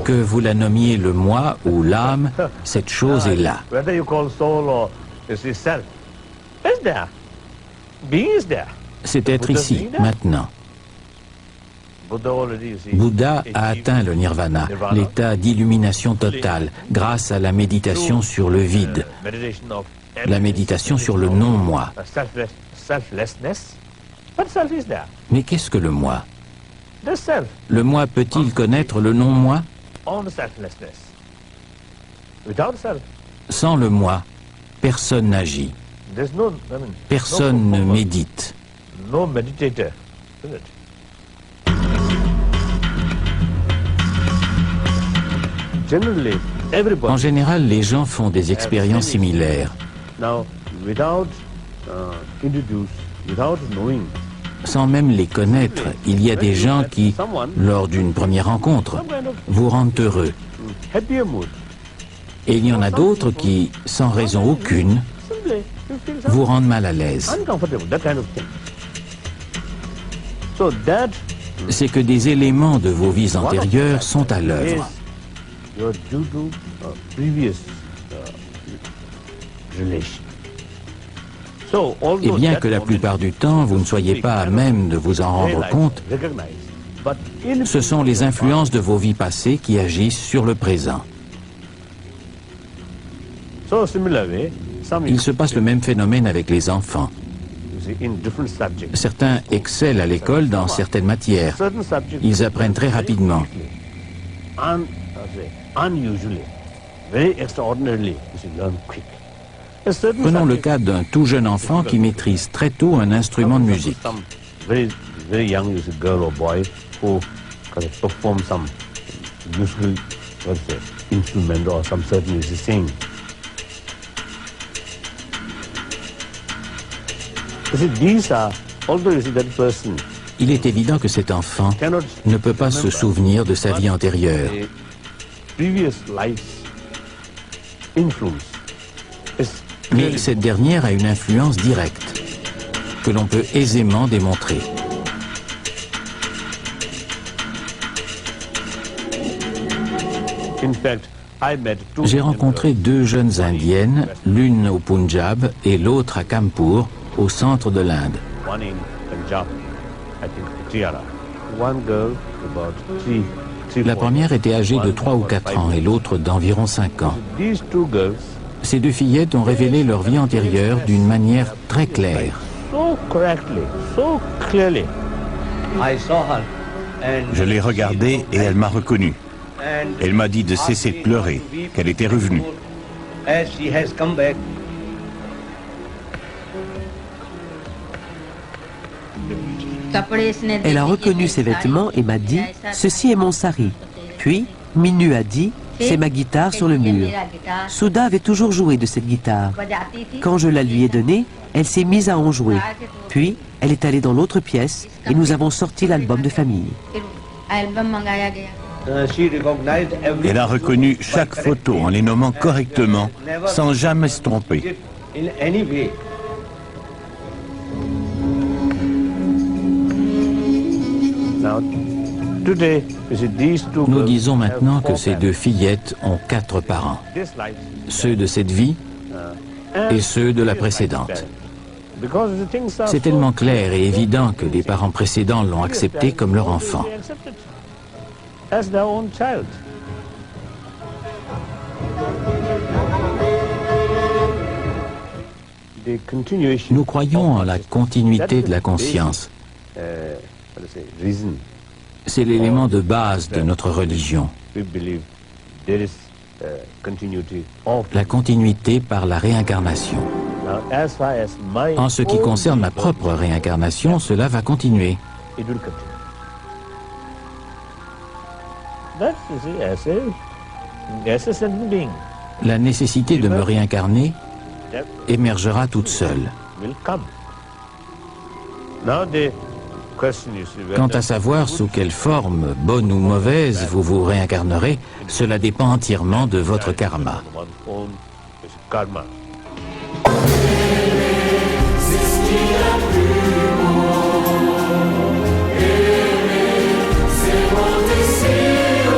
Que vous la nommiez le moi ou l'âme, cette chose est là. C'est être ici, maintenant. Bouddha a atteint le nirvana, l'état d'illumination totale, grâce à la méditation sur le vide, la méditation sur le non-moi. Mais qu'est-ce que le moi? Le moi peut-il connaître le non-moi? Sans le moi, personne n'agit. Personne ne médite. En général, les gens font des expériences similaires. Sans même les connaître, il y a des gens qui, lors d'une première rencontre, vous rendent heureux. Et il y en a d'autres qui, sans raison aucune, vous rendent mal à l'aise. C'est que des éléments de vos vies antérieures sont à l'œuvre. Et bien que la plupart du temps, vous ne soyez pas à même de vous en rendre compte, ce sont les influences de vos vies passées qui agissent sur le présent. Il se passe le même phénomène avec les enfants. Certains excellent à l'école dans certaines matières. Ils apprennent très rapidement. Prenons le cas d'un tout jeune enfant qui maîtrise très tôt un instrument de musique. Il est évident que cet enfant ne peut pas se souvenir de sa vie antérieure. Mais cette dernière a une influence directe, que l'on peut aisément démontrer. J'ai rencontré deux jeunes indiennes, l'une au Punjab et l'autre à Kanpur, au centre de l'Inde. La première était âgée de 3 ou 4 ans et l'autre d'environ 5 ans. Ces deux fillettes ont révélé leur vie antérieure d'une manière très claire. Je l'ai regardée et elle m'a reconnu. Elle m'a dit de cesser de pleurer, qu'elle était revenue. Elle a reconnu ses vêtements et m'a dit « Ceci est mon sari ». Puis, Minu a dit « C'est ma guitare sur le mur ». Souda avait toujours joué de cette guitare. Quand je la lui ai donnée, elle s'est mise à en jouer. Puis, elle est allée dans l'autre pièce et nous avons sorti l'album de famille. Elle a reconnu chaque photo en les nommant correctement, sans jamais se tromper. Nous disons maintenant que ces deux fillettes ont 4 parents, ceux de cette vie et ceux de la précédente. C'est tellement clair et évident que les parents précédents l'ont accepté comme leur enfant. Nous croyons en la continuité de la conscience. C'est l'élément de base de notre religion. La continuité par la réincarnation. En ce qui concerne ma propre réincarnation, cela va continuer. La nécessité de me réincarner émergera toute seule. Quant à savoir sous quelle forme, bonne ou mauvaise, vous vous réincarnerez, cela dépend entièrement de votre karma. C'est bon de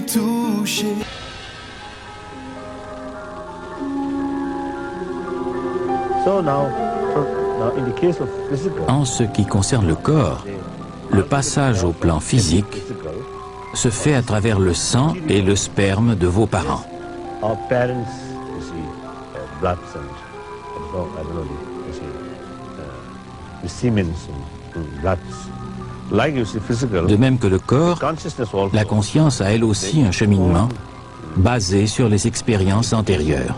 toucher. En ce qui concerne le corps, le passage au plan physique se fait à travers le sang et le sperme de vos parents. De même que le corps, la conscience a elle aussi un cheminement basé sur les expériences antérieures.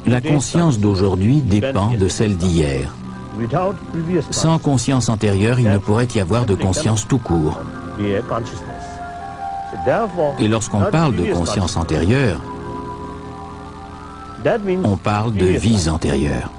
La conscience d'aujourd'hui dépend de celle d'hier. Sans conscience antérieure, il ne pourrait y avoir de conscience tout court. Et lorsqu'on parle de conscience antérieure, on parle de vies antérieures.